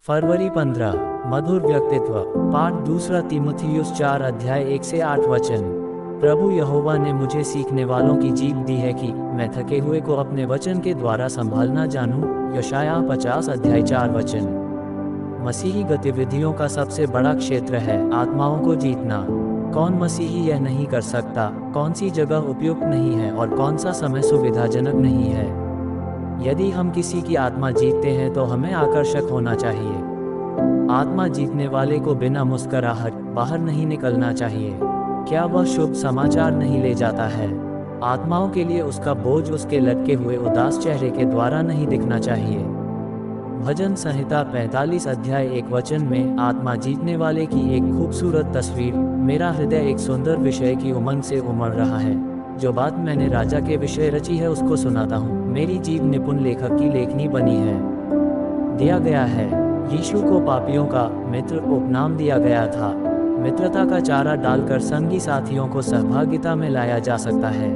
फरवरी 15, मधुर व्यक्तित्व। पाठ दूसरा तीमुथियुस 4 अध्याय 1 से 8 वचन। प्रभु यहोवा ने मुझे सीखने वालों की जीभ दी है कि मैं थके हुए को अपने वचन के द्वारा संभालना जानूं। यशायाह 50 अध्याय 4 वचन। मसीही गतिविधियों का सबसे बड़ा क्षेत्र है आत्माओं को जीतना। कौन मसीही यह नहीं कर सकता? कौन सी जगह उपयुक्त नहीं है और कौन सा समय सुविधाजनक नहीं है? यदि हम किसी की आत्मा जीतते हैं तो हमें आकर्षक होना चाहिए। आत्मा जीतने वाले को बिना मुस्कुराहट बाहर नहीं निकलना चाहिए। क्या वह शुभ समाचार नहीं ले जाता है? आत्माओं के लिए उसका बोझ उसके लटके हुए उदास चेहरे के द्वारा नहीं दिखना चाहिए। भजन संहिता 45 अध्याय 1 वचन में आत्मा जीतने वाले की एक खूबसूरत तस्वीर। मेरा हृदय एक सुंदर विषय की उमंग से उमड़ रहा है। जो बात मैंने राजा के विषय रची है उसको सुनाता हूँ। मेरी जीभ निपुण लेखक की लेखनी बनी है। दिया गया है। यीशु को पापियों का मित्र उपनाम दिया गया था। मित्रता का चारा डालकर संगी साथियों को सहभागिता में लाया जा सकता है।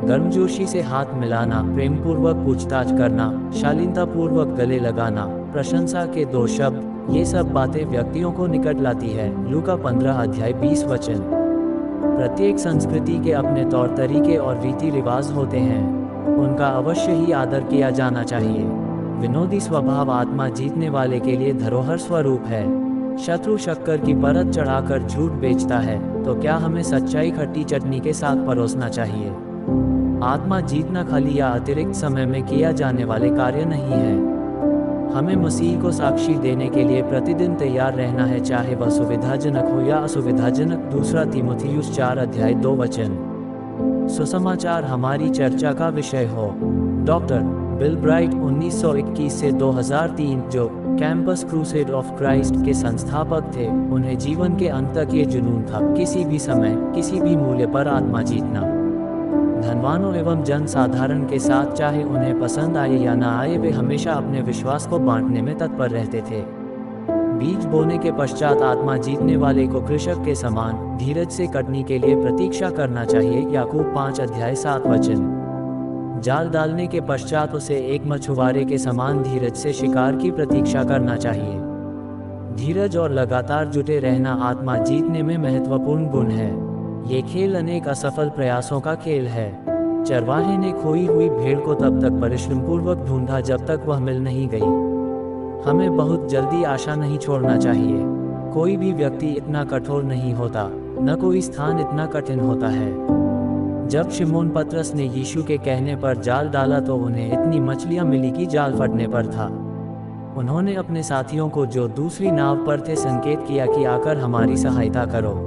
गर्मजोशी से हाथ मिलाना, प्रेमपूर्वक पूछताछ करना, शालीनतापूर्वक गले लगाना, प्रशंसा के 2 शब्द, ये सब बातें व्यक्तियों को निकट लाती है। लूका 15 अध्याय 20 वचन। प्रत्येक संस्कृति के अपने तौर तरीके और रीति रिवाज होते हैं। उनका अवश्य ही आदर किया जाना चाहिए। विनोदी स्वभाव आत्मा जीतने वाले के लिए धरोहर स्वरूप है। शत्रु शक्कर की परत चढ़ाकर झूठ बेचता है, तो क्या हमें सच्चाई खट्टी चटनी के साथ परोसना चाहिए? आत्मा जीतना खाली या अतिरिक्त समय में किया जाने वाले कार्य नहीं है। हमें मसीह को साक्षी देने के लिए प्रतिदिन तैयार रहना है, चाहे वह सुविधाजनक हो या असुविधाजनक। दूसरा तीमुथियुस 4 अध्याय 2 वचन। सुसमाचार हमारी चर्चा का विषय हो। डॉक्टर बिल ब्राइट 1921 से 2003 जो कैंपस क्रूसेड ऑफ क्राइस्ट के संस्थापक थे, उन्हें जीवन के अंत तक ये जुनून था, किसी भी समय किसी भी मूल्य पर आत्मा जीतना। धनवानों एवं जन साधारण के साथ, चाहे उन्हें पसंद आए या ना आए, वे हमेशा अपने विश्वास को बांटने में तत्पर रहते थे। बीज बोने के पश्चात आत्मा जीतने वाले को कृषक के समान धीरज से कटनी के लिए प्रतीक्षा करना चाहिए। याकूब 5 अध्याय 7 वचन। जाल डालने के पश्चात उसे एक मछुआरे के समान धीरज से शिकार की प्रतीक्षा करना चाहिए। धीरज और लगातार जुटे रहना आत्मा जीतने में महत्वपूर्ण गुण है। ये खेल अनेक असफल प्रयासों का खेल है। चरवाहे ने खोई हुई भेड़ को तब तक परिश्रम पूर्वक ढूंढा जब तक वह मिल नहीं गई। हमें बहुत जल्दी आशा नहीं छोड़ना चाहिए। कोई भी व्यक्ति इतना कठोर नहीं होता, न कोई स्थान इतना कठिन होता है। जब शिमोन पतरस ने यीशु के कहने पर जाल डाला तो उन्हें इतनी मछलियां मिली कि जाल फटने पर था। उन्होंने अपने साथियों को जो दूसरी नाव पर थे संकेत किया कि आकर हमारी सहायता करो।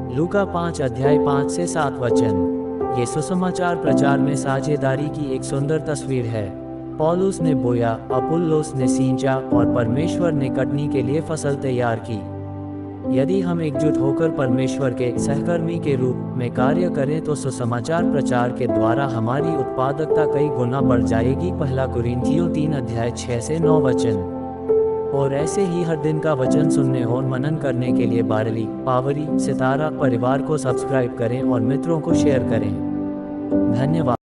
लूका 5 अध्याय 5 से 7 वचन। ये सुसमाचार प्रचार में साझेदारी की एक सुंदर तस्वीर है। पौलुस ने बोया, अपुल्लोस ने सींचा और परमेश्वर ने कटनी के लिए फसल तैयार की। यदि हम एकजुट होकर परमेश्वर के सहकर्मी के रूप में कार्य करें तो सुसमाचार प्रचार के द्वारा हमारी उत्पादकता कई गुना बढ़ जाएगी। पहला कुरिन्थियों 3 अध्याय 6 से 9 वचन। और ऐसे ही हर दिन का वचन सुनने और मनन करने के लिए बारली, पावरी, सितारा परिवार को सब्सक्राइब करें और मित्रों को शेयर करें। धन्यवाद।